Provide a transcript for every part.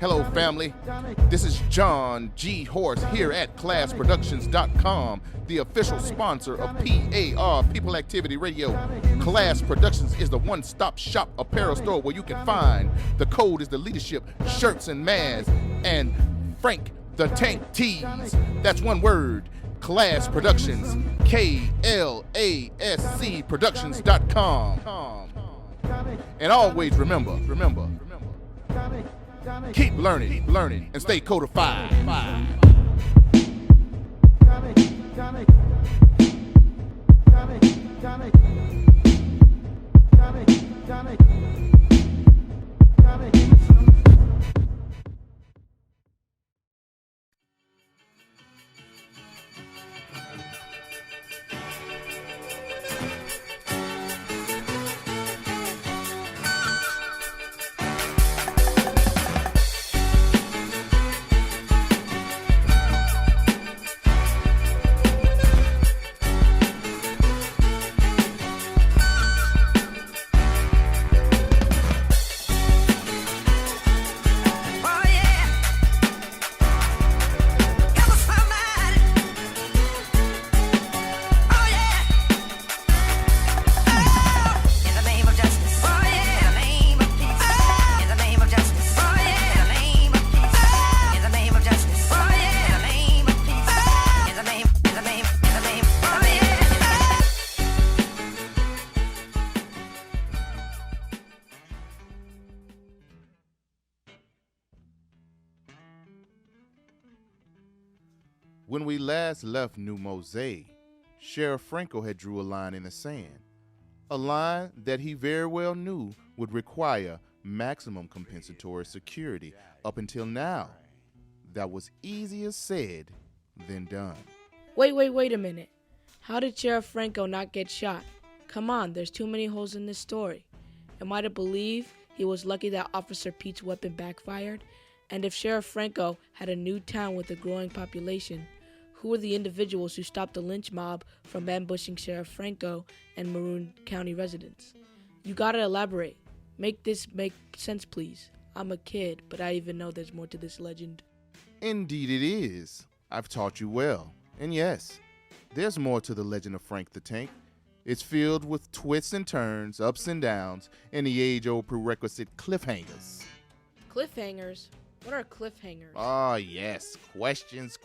Hello, family. This is JohnGHorse here at ClassProductions.com, the official sponsor of P.A.R. People Activity Radio. Class Productions is the one-stop shop apparel store where you can find the code is the leadership, shirts and masks, and Frank the Tank tees. That's one word. Class Productions, KLASC Productions.com. And always remember, keep learning, and stay codified. When we last left New Mose, Sheriff Franko had drew a line in the sand, a line that he very well knew would require maximum compensatory security. Up until now, that was easier said than done. Wait a minute. How did Sheriff Franko not get shot? Come on, there's too many holes in this story. Am I to believe he was lucky that Officer Pete's weapon backfired? And if Sheriff Franko had a new town with a growing population, who were the individuals who stopped the lynch mob from ambushing Sheriff Franko and Maroon County residents? You gotta elaborate. Make this make sense, please. I'm a kid, but I even know there's more to this legend. Indeed it is. I've taught you well. And yes, there's more to the legend of Frank the Tank. It's filled with twists and turns, ups and downs, and the age-old prerequisite cliffhangers. Cliffhangers? What are cliffhangers? Ah, yes. Questions.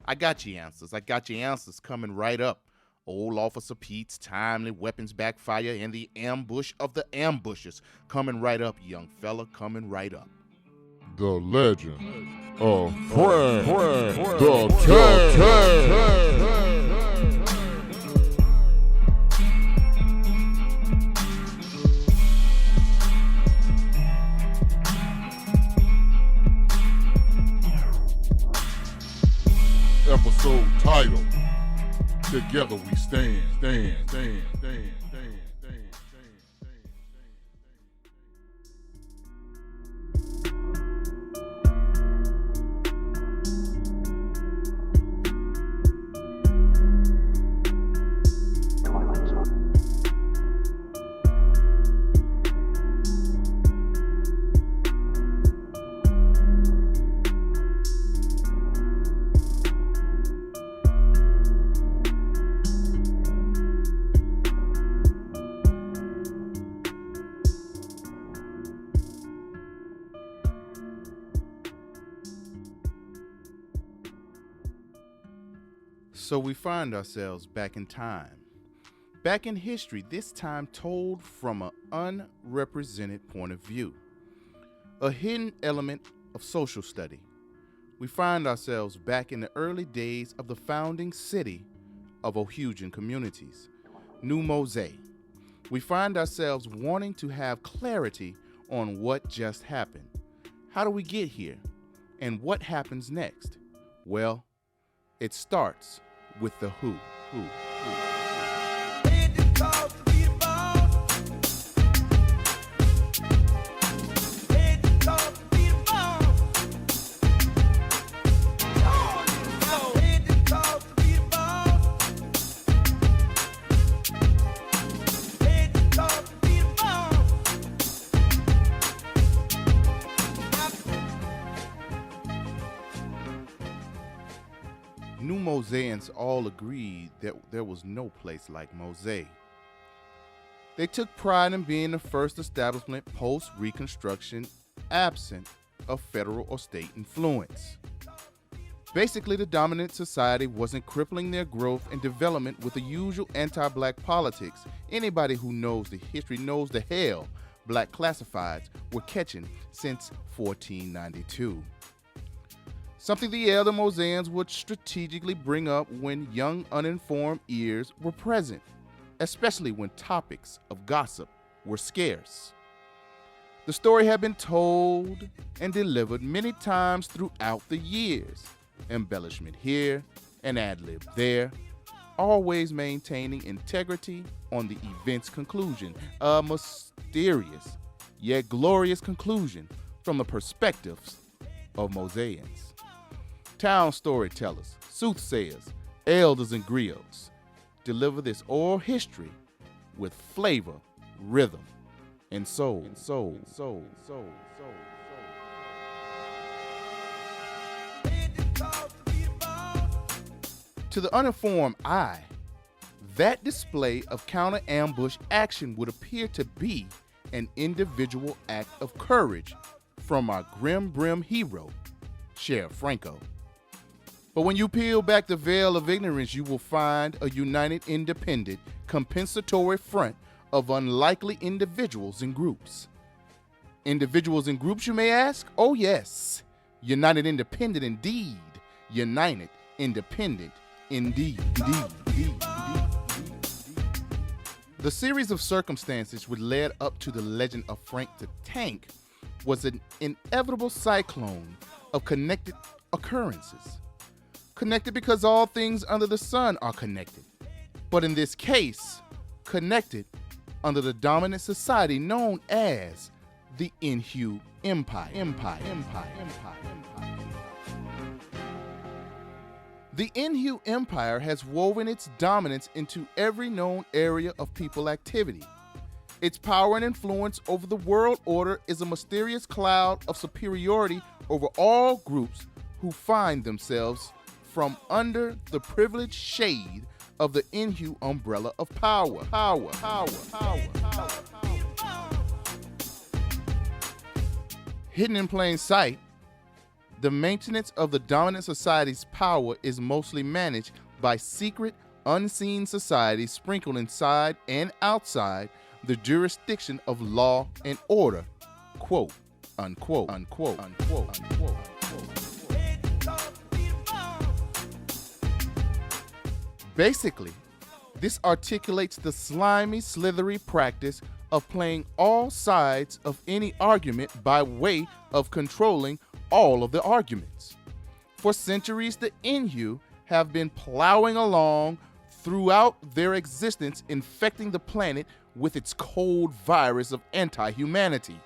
I got your answers coming right up. Old Officer Pete's timely weapons backfire and the ambush of the ambushers coming right up, young fella, coming right up. The legend of Frank the Tank. Episode title: Together We Stand. So we find ourselves back in time. Back in history, this time told from an unrepresented point of view. A hidden element of social study. We find ourselves back in the early days of the founding city of Ohujan communities, New Mose. We find ourselves wanting to have clarity on what just happened. How do we get here? And what happens next? Well, it starts with the who. Moseans all agreed that there was no place like Mose. They took pride in being the first establishment post-Reconstruction absent of federal or state influence. Basically, the dominant society wasn't crippling their growth and development with the usual anti-black politics. Anybody who knows the history knows the hell black classifieds were catching since 1492. Something the elder Moseans would strategically bring up when young uninformed ears were present, especially when topics of gossip were scarce. The story had been told and delivered many times throughout the years. Embellishment here, an ad-lib there, always maintaining integrity on the event's conclusion, a mysterious yet glorious conclusion from the perspectives of Moseans. Town storytellers, soothsayers, elders, and griots deliver this oral history with flavor, rhythm, and soul. To the uninformed eye, that display of counter-ambush action would appear to be an individual act of courage from our Grimm hero, Sheriff Franko. But when you peel back the veil of ignorance, you will find a united, independent, compensatory front of unlikely individuals and groups. Individuals and groups, you may ask? Oh yes, united, independent indeed. United, independent indeed. The series of circumstances which led up to the legend of Frank the Tank was an inevitable cyclone of connected occurrences. Connected because all things under the sun are connected. But in this case, connected under the dominant society known as the Inhu Empire. The Inhu Empire has woven its dominance into every known area of people activity. Its power and influence over the world order is a mysterious cloud of superiority over all groups who find themselves from under the privileged shade of the Inhu umbrella of power. Hidden in plain sight, the maintenance of the dominant society's power is mostly managed by secret, unseen societies sprinkled inside and outside the jurisdiction of law and order, quote, unquote. Basically, this articulates the slimy, slithery practice of playing all sides of any argument by way of controlling all of the arguments. For centuries, the Inhu have been plowing along throughout their existence, infecting the planet with its cold virus of anti-humanity.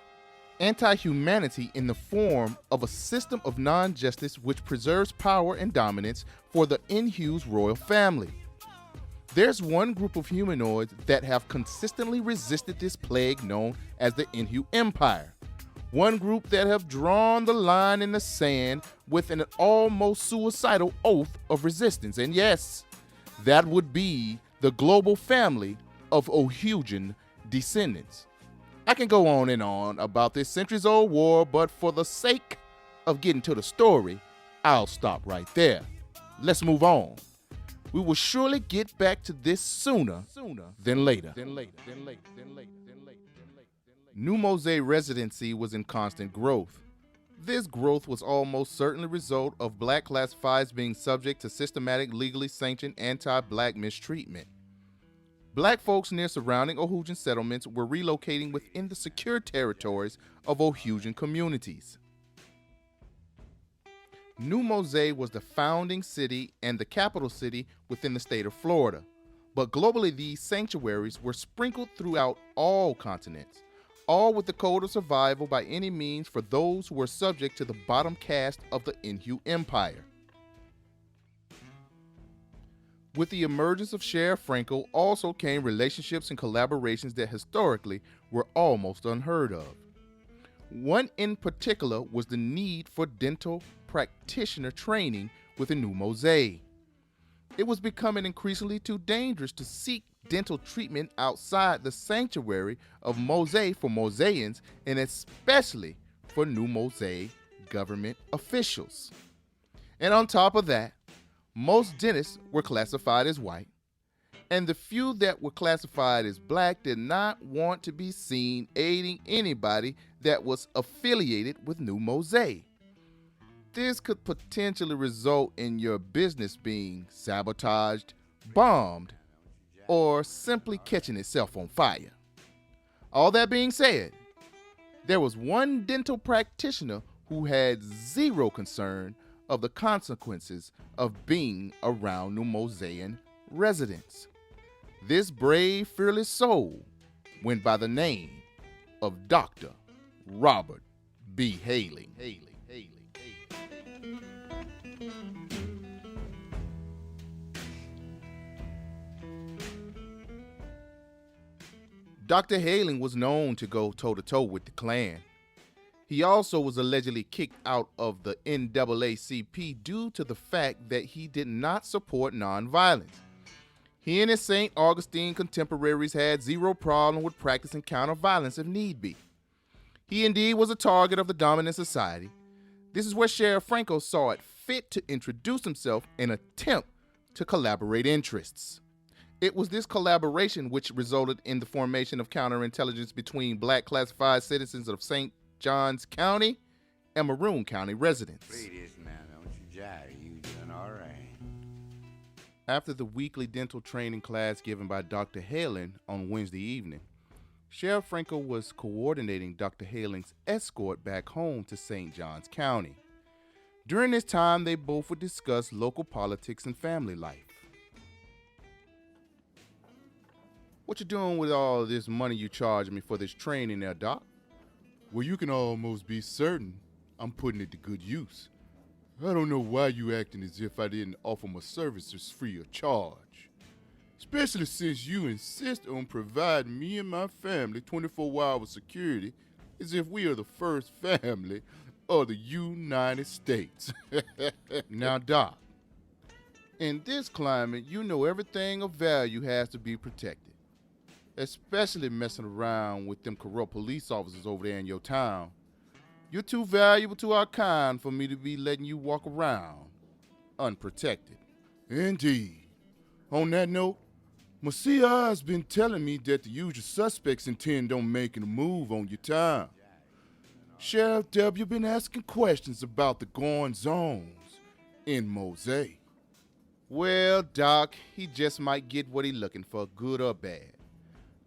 Anti-humanity in the form of a system of non-justice which preserves power and dominance for the Inhu's royal family. There's one group of humanoids that have consistently resisted this plague known as the Inhu Empire. One group that have drawn the line in the sand with an almost suicidal oath of resistance. And yes, that would be the global family of Ohujan descendants. I can go on and on about this centuries-old war, but for the sake of getting to the story, I'll stop right there. Let's move on. We will surely get back to this sooner than later. New Mose residency was in constant growth. This growth was almost certainly a result of black classifieds being subject to systematic, legally sanctioned anti-black mistreatment. Black folks near surrounding Ohujan settlements were relocating within the secure territories of Ohujan communities. New Mose was the founding city and the capital city within the state of Florida, but globally these sanctuaries were sprinkled throughout all continents, all with the code of survival by any means for those who were subject to the bottom caste of the Inhu Empire. With the emergence of Sheriff Franko also came relationships and collaborations that historically were almost unheard of. One in particular was the need for dental practitioner training with the New Mose. It was becoming increasingly too dangerous to seek dental treatment outside the sanctuary of Mose for Moseans, and especially for New Mose government officials. And on top of that, most dentists were classified as white, and the few that were classified as black did not want to be seen aiding anybody that was affiliated with New Mose. This could potentially result in your business being sabotaged, bombed, or simply catching itself on fire. All that being said, there was one dental practitioner who had zero concern of the consequences of being around New Mosean residents. This brave, fearless soul went by the name of Dr. Robert B. Hayling. Dr. Hayling was known to go toe-to-toe with the Klan. He also was allegedly kicked out of the NAACP due to the fact that he did not support nonviolence. He and his Saint Augustine contemporaries had zero problem with practicing counter-violence if need be. He indeed was a target of the dominant society. This is where Sheriff Franko saw it fit to introduce himself and attempt to collaborate interests. It was this collaboration which resulted in the formation of counterintelligence between black classified citizens of St. Johns County and Maroon County residents. Ladies, man, don't you jive. You doing all right. After the weekly dental training class given by Dr. Hayling on Wednesday evening, Sheriff Franko was coordinating Dr. Hayling's escort back home to St. Johns County. During this time, they both would discuss local politics and family life. What you doing with all this money you charging me for this training there, Doc? Well, you can almost be certain I'm putting it to good use. I don't know why you acting as if I didn't offer my services free of charge. Especially since you insist on providing me and my family 24-hour security as if we are the first family of the United States. Now, Doc, in this climate, you know everything of value has to be protected, especially messing around with them corrupt police officers over there in your town. You're too valuable to our kind for me to be letting you walk around unprotected. Indeed. On that note, my CI's been telling me that the usual suspects intend on making a move on your town. Sheriff W. been asking questions about the goings-ons in Mose. Well, Doc, he just might get what he looking for, good or bad.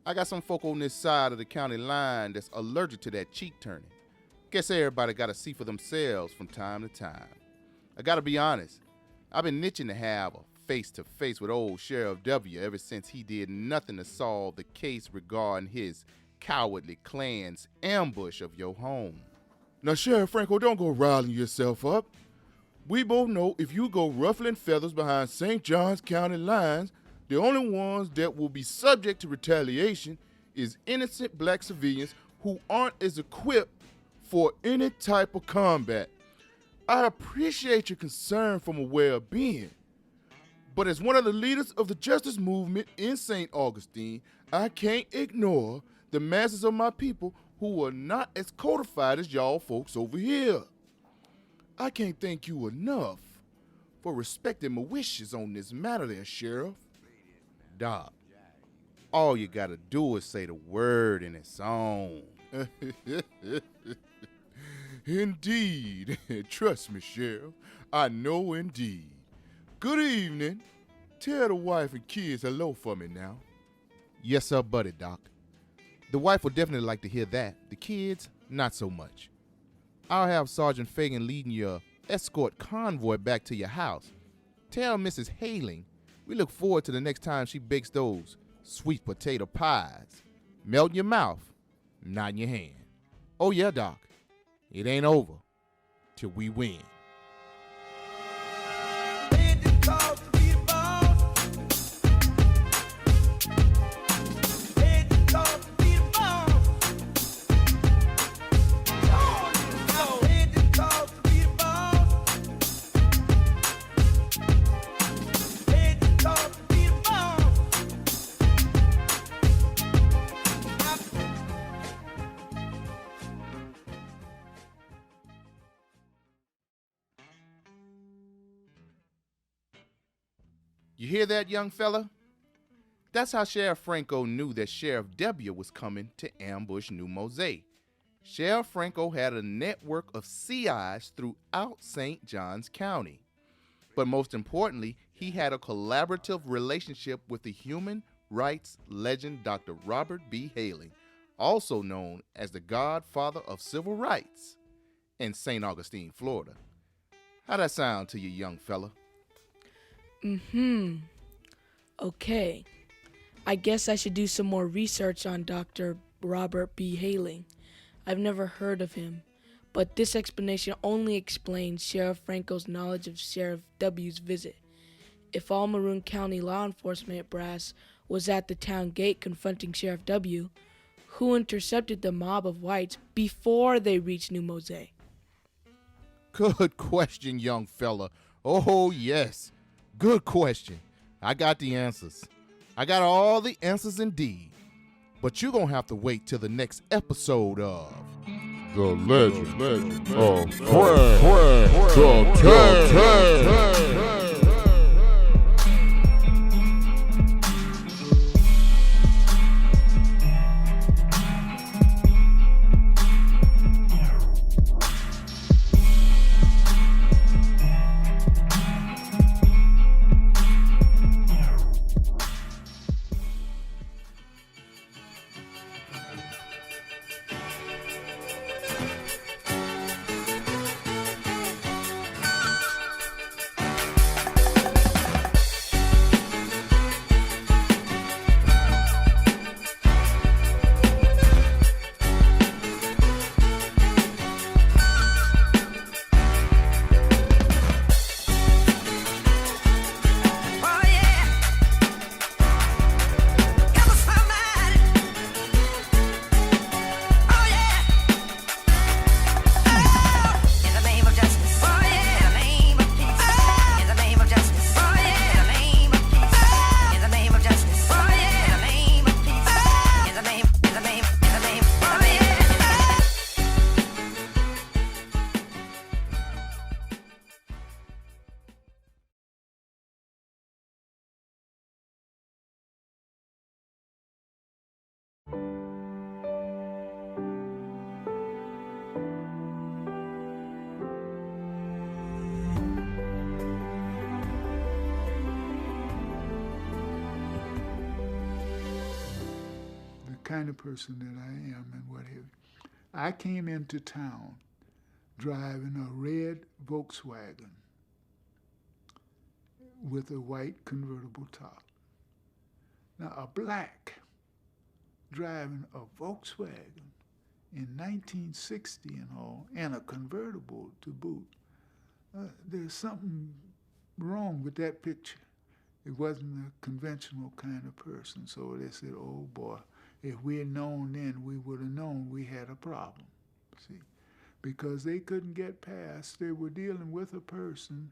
I got some folk on this side of the county line that's allergic to that cheek turning. Guess everybody got to see for themselves from time to time. I got to be honest, I've been itching to have a face-to-face with old Sheriff W. ever since he did nothing to solve the case regarding his cowardly Klan's ambush of your home. Now, Sheriff Franko, don't go riling yourself up. We both know if you go ruffling feathers behind St. Johns County lines, the only ones that will be subject to retaliation is innocent black civilians who aren't as equipped for any type of combat. I appreciate your concern for my well-being, but as one of the leaders of the justice movement in St. Augustine, I can't ignore the masses of my people who are not as codified as y'all folks over here. I can't thank you enough for respecting my wishes on this matter there, Sheriff. Doc, all you gotta do is say the word in its own. Indeed. Trust me, Sheriff. I know indeed. Good evening. Tell the wife and kids hello for me now. Yes, sir, buddy, Doc. The wife would definitely like to hear that. The kids, not so much. I'll have Sergeant Fagan leading your escort convoy back to your house. Tell Mrs. Hayling we look forward to the next time she bakes those sweet potato pies. Melt in your mouth, not in your hand. Oh yeah, Doc. It ain't over till we win. hear that, young fella? That's how Sheriff Franko knew that Sheriff W was coming to ambush New Mose. Sheriff Franko had a network of CIs throughout St. Johns County. But most importantly, he had a collaborative relationship with the human rights legend Dr. Robert B. Hayling, also known as the godfather of civil rights in Saint Augustine, Florida. How that sound to you, young fella? Okay. I guess I should do some more research on Dr. Robert B. Hayling. I've never heard of him, but this explanation only explains Sheriff Franko's knowledge of Sheriff W's visit. If all Maroon County law enforcement brass was at the town gate confronting Sheriff W, who intercepted the mob of whites before they reached New Mose? Good question, young fella. Oh, yes. Good question. I got the answers. I got all the answers indeed. But you're going to have to wait till the next episode of The legend of Frank. Kind of person that I am and what have you. I came into town driving a red Volkswagen with a white convertible top. Now a black driving a Volkswagen in 1960 and all, and a convertible to boot, there's something wrong with that picture. It wasn't a conventional kind of person, so they said, oh boy, if we had known then, we would have known we had a problem, see? Because they couldn't get past, they were dealing with a person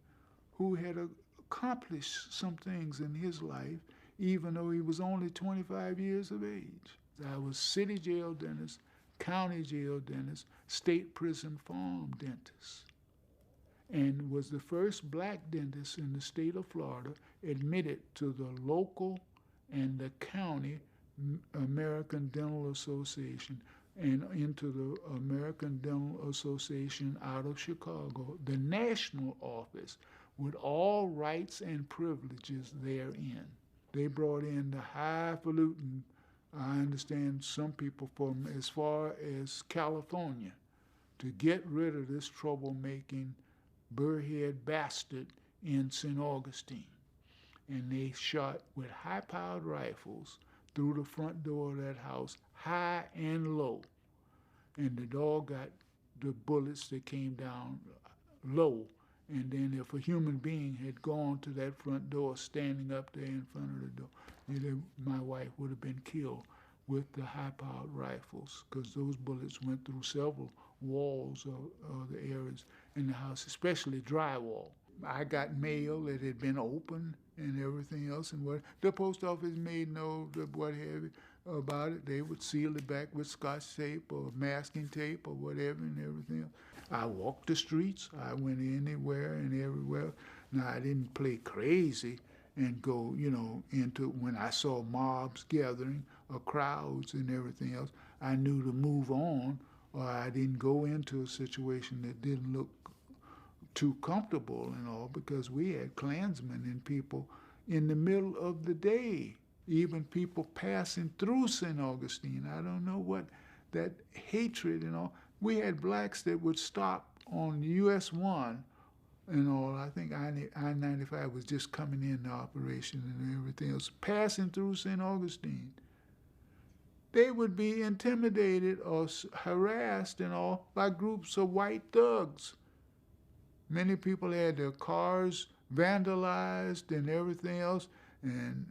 who had accomplished some things in his life, even though he was only 25 years of age. I was city jail dentist, county jail dentist, state prison farm dentist, and was the first black dentist in the state of Florida admitted to the local and the county American Dental Association and into the American Dental Association out of Chicago, the national office with all rights and privileges therein. They brought in the highfalutin, I understand some people from as far as California, to get rid of this troublemaking burrhead bastard in St. Augustine. And they shot with high-powered rifles through the front door of that house, high and low. And the dog got the bullets that came down low. And then if a human being had gone to that front door, standing up there in front of the door, my wife would have been killed with the high-powered rifles, because those bullets went through several walls of the areas in the house, especially drywall. I got mail that had been opened and everything else, and what the post office made no what have you about it. They would seal it back with Scotch tape or masking tape or whatever and everything else. I walked the streets. I went anywhere and everywhere. Now, I didn't play crazy and go, into when I saw mobs gathering or crowds and everything else, I knew to move on, or I didn't go into a situation that didn't look too comfortable and all, because we had Klansmen and people in the middle of the day, even people passing through St. Augustine. I don't know what that hatred and all. We had blacks that would stop on US 1 and all. I think I-95 was just coming into operation and everything else, passing through St. Augustine. They would be intimidated or harassed and all by groups of white thugs. Many people had their cars vandalized and everything else, and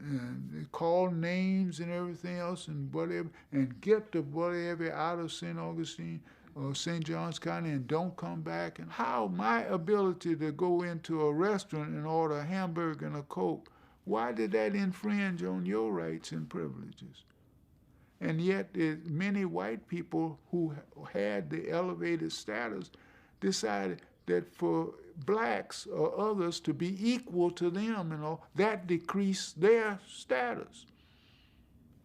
they called names and everything else and whatever, and get the whatever out of St. Augustine or St. Johns County and don't come back. And how my ability to go into a restaurant and order a hamburger and a Coke, why did that infringe on your rights and privileges? And yet many white people who had the elevated status decided that for blacks or others to be equal to them and all, that decreased their status.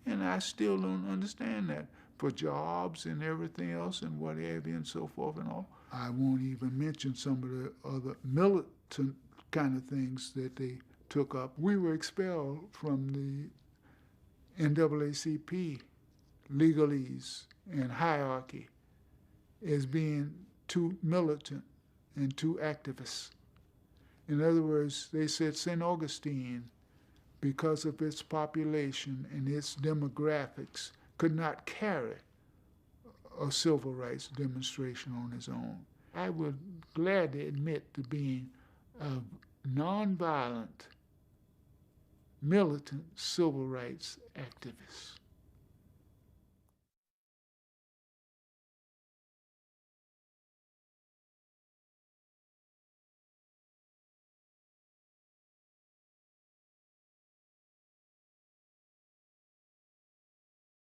And I still don't understand that. For jobs and everything else and what have you and so forth and all. I won't even mention some of the other militant kind of things that they took up. We were expelled from the NAACP legalese and hierarchy as being too militant and too activist. In other words, they said St. Augustine, because of its population and its demographics, could not carry a civil rights demonstration on its own. I would gladly admit to being a nonviolent, militant civil rights activist.